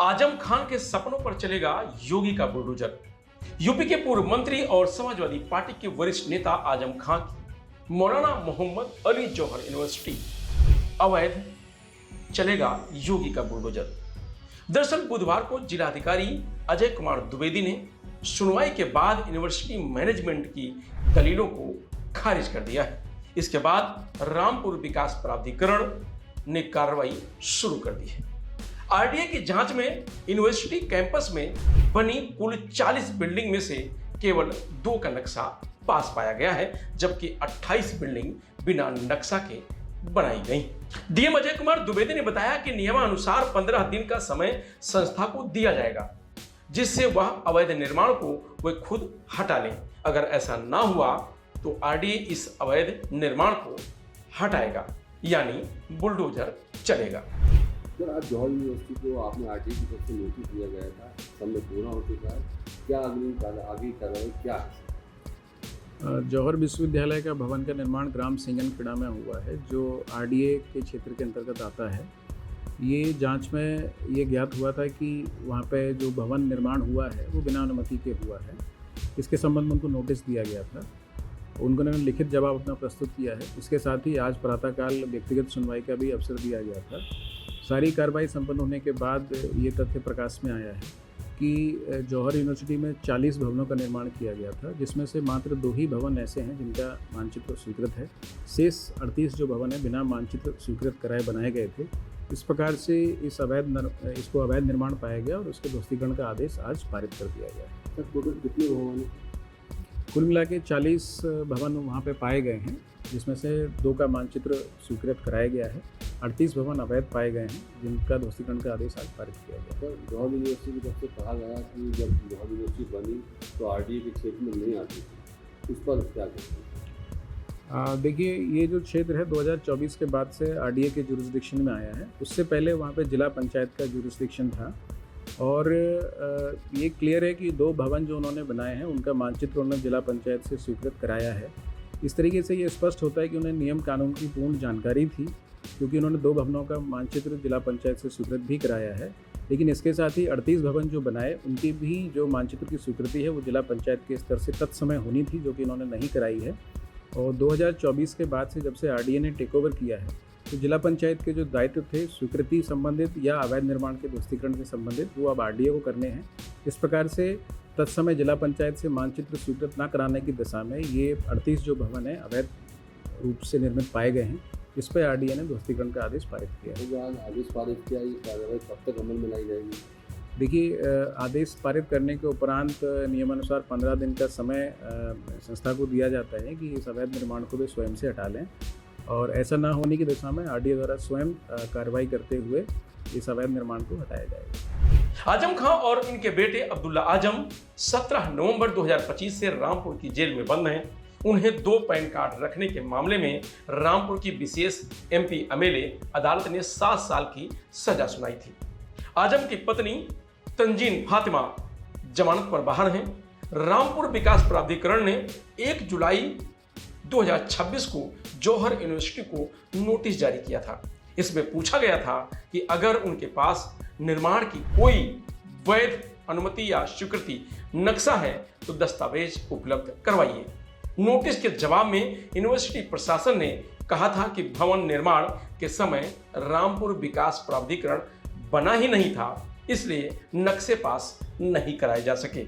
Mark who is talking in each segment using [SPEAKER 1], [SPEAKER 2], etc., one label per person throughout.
[SPEAKER 1] आजम खान के सपनों पर चलेगा योगी का बुलडोजर। यूपी के पूर्व मंत्री और समाजवादी पार्टी के वरिष्ठ नेता आजम खान की मौलाना मोहम्मद अली जौहर यूनिवर्सिटी अवैध चलेगा योगी का बुलडोजर। दरअसल बुधवार को जिलाधिकारी अजय कुमार द्विवेदी ने सुनवाई के बाद यूनिवर्सिटी मैनेजमेंट की दलीलों को खारिज कर दिया है। इसके बाद रामपुर विकास प्राधिकरण ने कार्रवाई शुरू कर दी है। आरडीए की जांच में यूनिवर्सिटी कैंपस में बनी कुल 40 बिल्डिंग में से केवल 2 का नक्शा पास पाया गया है, जबकि 28 बिल्डिंग बिना नक्शा के बनाई गई। डीएम अजय कुमार द्विवेदी ने बताया कि नियमानुसार 15 दिन का समय संस्था को दिया जाएगा, जिससे वह अवैध निर्माण को वे खुद हटा लें। अगर ऐसा ना हुआ तो आरडीए इस अवैध निर्माण को हटाएगा, यानी बुलडोजर चलेगा।
[SPEAKER 2] सर, आज जौहर यूनिवर्सिटी को आपने आरटीए की तरफ से नोटिस दिया गया था, समय पूरा हो चुका है, क्या आगे कार्रवाई क्या है?
[SPEAKER 3] जौहर विश्वविद्यालय का भवन का निर्माण ग्राम सिंगनखेड़ा में हुआ है, जो आरडीए के क्षेत्र के अंतर्गत आता है। ये जांच में ये ज्ञात हुआ था कि वहाँ पे जो भवन निर्माण हुआ है वो बिना अनुमति के हुआ है। इसके संबंध में उनको नोटिस दिया गया था, उन्होंने लिखित जवाब अपना प्रस्तुत किया है। इसके साथ ही आज प्रातःकाल व्यक्तिगत सुनवाई का भी अवसर दिया गया था। सारी कार्रवाई संपन्न होने के बाद ये तथ्य प्रकाश में आया है कि जौहर यूनिवर्सिटी में 40 भवनों का निर्माण किया गया था, जिसमें से मात्र 2 ही भवन ऐसे हैं जिनका मानचित्र स्वीकृत है। शेष 38 जो भवन है बिना मानचित्र स्वीकृत कराए बनाए गए थे। इस प्रकार से इसको अवैध निर्माण पाया गया और उसके ध्वस्तीकरण का आदेश आज पारित कर दिया गया।
[SPEAKER 2] सर, टोटल कितने भवन हैं?
[SPEAKER 3] कुल मिला के 40 भवन वहाँ पे पाए गए हैं, जिसमें से 2 का मानचित्र स्वीकृत कराया गया है। 38 भवन अवैध पाए गए हैं, जिनका ध्वस्तीकरण का आदेश आज पारित किया गया।
[SPEAKER 2] सर, जौहर यूनिवर्सिटी की तरफ से कहा गया कि जब जौहर यूनिवर्सिटी बनी तो आरडीए के क्षेत्र में नहीं आती थी, उस पर क्या कहते हैं?
[SPEAKER 3] देखिए, ये जो क्षेत्र है 2024 के बाद से आरडीए के जुरिस्डिक्शन में आया है। उससे पहले वहाँ पे जिला पंचायत का जुरिस्डिक्शन था और ये क्लियर है कि 2 भवन जो उन्होंने बनाए हैं उनका मानचित्र उन्होंने जिला पंचायत से स्वीकृत कराया है। इस तरीके से ये स्पष्ट होता है कि उन्हें नियम कानून की पूर्ण जानकारी थी, क्योंकि उन्होंने 2 भवनों का मानचित्र जिला पंचायत से स्वीकृत भी कराया है। लेकिन इसके साथ ही 38 भवन जो बनाए उनकी भी जो मानचित्र की स्वीकृति है वो जिला पंचायत के स्तर से तत्समय होनी थी, जो कि इन्होंने नहीं कराई है। और 2024 के बाद से जब से आरडीए ने टेक ओवर किया है तो जिला पंचायत के जो दायित्व थे स्वीकृति संबंधित या अवैध निर्माण के ध्वस्तीकरण से संबंधित, वो अब आरडीए को करने हैं। इस प्रकार से तत्समय जिला पंचायत से मानचित्र स्वीकृत न कराने की दिशा में ये 38 जो भवन है अवैध रूप से निर्मित पाए गए हैं, इस पर आरडीए ने ध्वस्तीकरण का आदेश पारित किया है।
[SPEAKER 2] आदेश पारित किया, ये कार्रवाई कब तक अमल में लाई जाएगी?
[SPEAKER 3] देखिए, आदेश पारित करने के उपरांत नियमानुसार 15 दिन का समय संस्था को दिया जाता है कि इस अवैध निर्माण को वे स्वयं से हटा लें, और ऐसा ना होने की दिशा में आरडीए द्वारा स्वयं कार्रवाई करते हुए इस अवैध निर्माण को हटाया जाएगा।
[SPEAKER 1] आजम खान और इनके बेटे अब्दुल्ला आजम 17 नवंबर 2025 से रामपुर की जेल में बंद हैं। उन्हें 2 पैन कार्ड रखने के मामले में रामपुर की विशेष एमपी एमएलए अदालत ने 7 साल की सजा सुनाई थी। आजम की पत्नी तंजीन फातिमा जमानत पर बाहर हैं। रामपुर विकास प्राधिकरण ने 1 जुलाई 2026 को जौहर यूनिवर्सिटी को नोटिस जारी किया था। इसमें पूछा गया था कि अगर उनके पास निर्माण की कोई वैध अनुमति या स्वीकृति नक्शा है तो दस्तावेज उपलब्ध करवाइए। नोटिस के जवाब में यूनिवर्सिटी प्रशासन ने कहा था कि भवन निर्माण के समय रामपुर विकास प्राधिकरण बना ही नहीं था, इसलिए नक्शे पास नहीं कराए जा सके।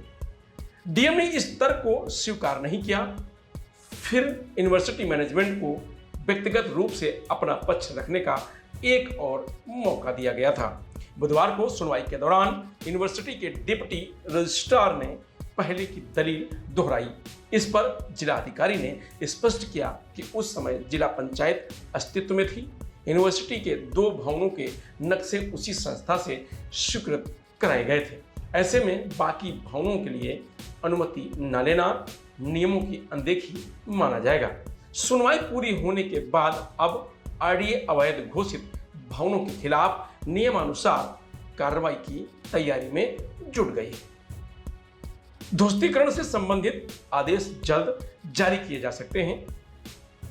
[SPEAKER 1] डीएम ने इस तर्क को स्वीकार नहीं किया। फिर यूनिवर्सिटी मैनेजमेंट को व्यक्तिगत रूप से अपना पक्ष रखने का एक और मौका दिया गया था। बुधवार को सुनवाई के दौरान यूनिवर्सिटी के डिप्टी रजिस्ट्रार ने पहले की दलील दोहराई। इस पर जिलाधिकारी ने स्पष्ट किया कि उस समय जिला पंचायत अस्तित्व में थी। यूनिवर्सिटी के 2 भवनों के नक्शे उसी संस्था से स्वीकृत कराए गए थे। ऐसे में बाकी भवनों के लिए अनुमति न लेना नियमों की अनदेखी माना जाएगा। सुनवाई पूरी होने के बाद अब आरडीए अवैध घोषित भवनों के खिलाफ नियमानुसार कार्रवाई की तैयारी में जुट गई है। ध्वस्तीकरण से संबंधित आदेश जल्द जारी किए जा सकते हैं।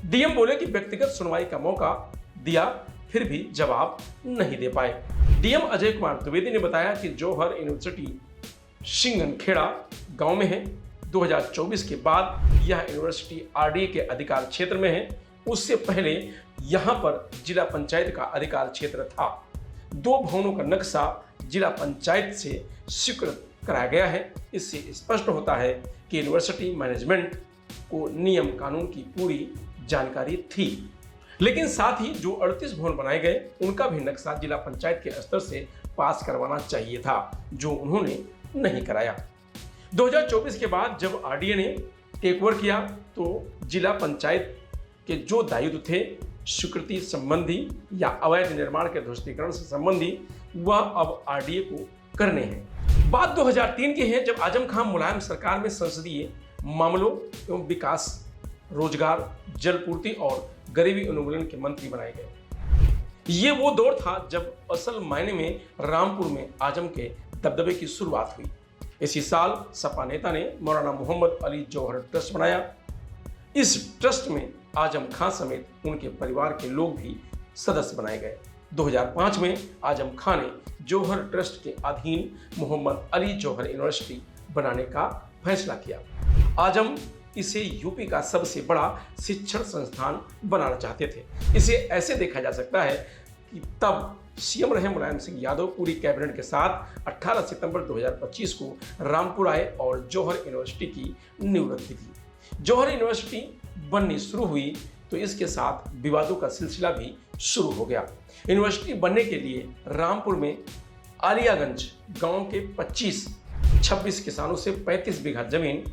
[SPEAKER 1] डीएम बोले कि व्यक्तिगत सुनवाई का मौका दिया फिर भी जवाब नहीं दे पाए। डीएम अजय कुमार द्विवेदी ने बताया कि जौहर यूनिवर्सिटी सिंगनखेड़ा गांव में है। 2024 के बाद यह यूनिवर्सिटी आरडीए के अधिकार क्षेत्र में है। उससे पहले यहां पर जिला पंचायत का अधिकार क्षेत्र था। 2 भवनों का नक्शा जिला पंचायत से स्वीकृत कराया गया है। इससे स्पष्ट होता है कि यूनिवर्सिटी मैनेजमेंट को नियम कानून की पूरी जानकारी थी। लेकिन साथ ही जो 38 भवन बनाए गए उनका भी नक्शा जिला पंचायत के स्तर से पास करवाना चाहिए था, जो उन्होंने नहीं कराया। 2024 के बाद जब आरडीए ने टेक ओवर किया तो जिला पंचायत के जो दायित्व थे स्वीकृति संबंधी या अवैध निर्माण के ध्वस्तीकरण से संबंधी, वह अब आरडीए को करने हैं। बात 2003 की है, जब आजम खान मुलायम सरकार में संसदीय मामलों एवं विकास, रोजगार, जलपूर्ति और गरीबी उन्मूलन के मंत्री बनाए गए। ये वो दौर था जब असल मायने में रामपुर में आजम के दबदबे की शुरुआत हुई। इसी साल सपा नेता ने मौलाना मोहम्मद अली जौहर ट्रस्ट बनाया। इस ट्रस्ट में आजम खान समेत उनके परिवार के लोग भी सदस्य बनाए गए। 2005 में आजम खान ने जौहर ट्रस्ट के अधीन मोहम्मद अली जौहर यूनिवर्सिटी बनाने का फैसला किया। आजम इसे यूपी का सबसे बड़ा शिक्षण संस्थान बनाना चाहते थे। इसे ऐसे देखा जा सकता है कि तब सीएम रहे मुलायम सिंह यादव पूरी कैबिनेट के साथ 18 सितंबर 2025 को रामपुर आए और जौहर यूनिवर्सिटी की नींव रखी थी। जौहर यूनिवर्सिटी बननी शुरू हुई तो इसके साथ विवादों का सिलसिला भी शुरू हो गया। यूनिवर्सिटी बनने के लिए रामपुर में आलियागंज गांव के 26 किसानों से 35 बीघा जमीन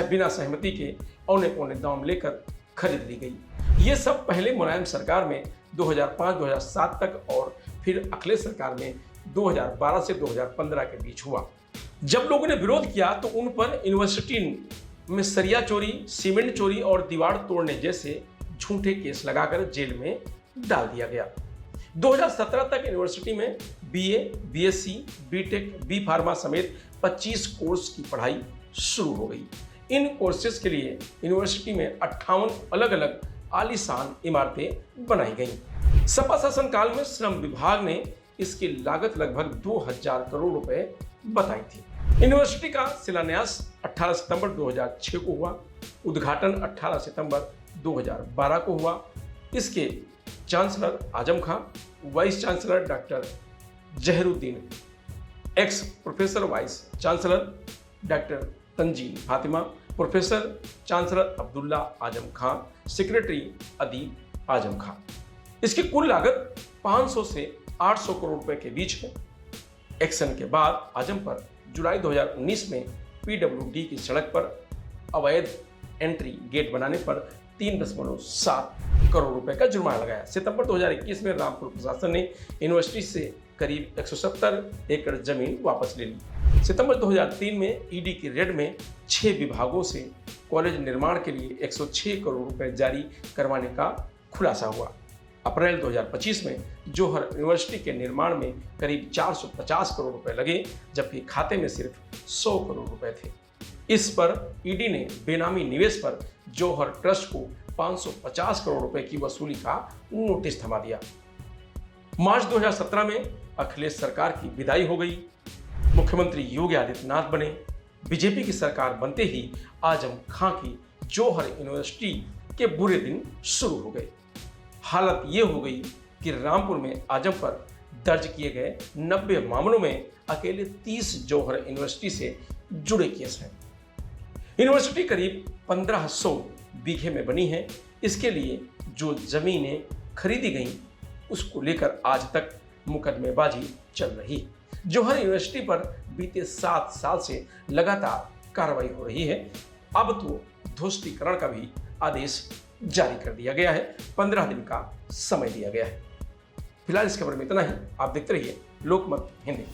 [SPEAKER 1] बिना सहमति के औने पौने दाम लेकर खरीद ली गई। ये सब पहले मुलायम सरकार में 2005-2007 तक और फिर अखिलेश सरकार में 2012 से 2015 के बीच हुआ। जब लोगों ने विरोध किया तो उन पर यूनिवर्सिटी में सरिया चोरी, सीमेंट चोरी और दीवार तोड़ने जैसे झूठे केस लगाकर जेल में डाल दिया गया। 2017 तक यूनिवर्सिटी में BA, BSc, BTech, B pharma समेत 25 कोर्स की पढ़ाई शुरू हो गई। इन कोर्सेज के लिए यूनिवर्सिटी में 58 अलग अलग आलीशान इमारतें बनाई गईं। सपा शासन काल में श्रम विभाग ने इसकी लागत लगभग 2000 करोड़ रुपए बताई थी। यूनिवर्सिटी का शिलान्यास 18 सितंबर 2006 को हुआ। उद्घाटन 18 सितंबर 2012 को हुआ। इसके chancellor Azam Khan, vice chancellor doctor Zaheeruddin, ex professor vice chancellor doctor Tanzeem Fatima, professor chancellor Abdullah Azam Khan, secretary Adeeb Azam Khan. इसकी कुल लागत 500 से 800 करोड़ रुपए के बीच है। एक्शन के बाद आजम पर जुलाई 2019 में पीडब्ल्यूडी की सड़क पर अवैध एंट्री गेट बनाने पर 3.7 करोड़ रुपए का जुर्माना लगाया। सितंबर 2021 में रामपुर प्रशासन ने यूनिवर्सिटी से करीब 170 एकड़ जमीन वापस ले ली। सितंबर 2003 में ईडी की रेड में 6 विभागों से कॉलेज निर्माण के लिए 106 करोड़ रुपए जारी करवाने का खुलासा हुआ। अप्रैल 2025 में जौहर यूनिवर्सिटी के निर्माण में करीब 450 करोड़ रुपए लगे, जबकि खाते में सिर्फ 100 करोड़ रुपए थे। इस पर ईडी ने बेनामी निवेश पर जौहर ट्रस्ट को 550 करोड़ रुपए की वसूली का नोटिस थमा दिया। मार्च 2017 में अखिलेश सरकार की विदाई हो गई। मुख्यमंत्री योगी आदित्यनाथ बने। बीजेपी की सरकार बनते ही आजम खां की जौहर यूनिवर्सिटी के बुरे दिन शुरू हो गए। हालत ये हो गई कि रामपुर में आजम पर दर्ज किए गए 90 मामलों में अकेले 30 जौहर यूनिवर्सिटी से जुड़े केस हैं। यूनिवर्सिटी करीब 1500 बीघे में बनी है। इसके लिए जो जमीनें खरीदी गईं उसको लेकर आज तक मुकदमेबाजी चल रही है। जौहर यूनिवर्सिटी पर बीते 7 साल से लगातार कार्रवाई हो रही है। अब तो ध्वस्तीकरण का भी आदेश जारी कर दिया गया है। 15 दिन का समय दिया गया है। फिलहाल इस खबर में इतना ही। आप देखते रहिए लोकमत हिंदी।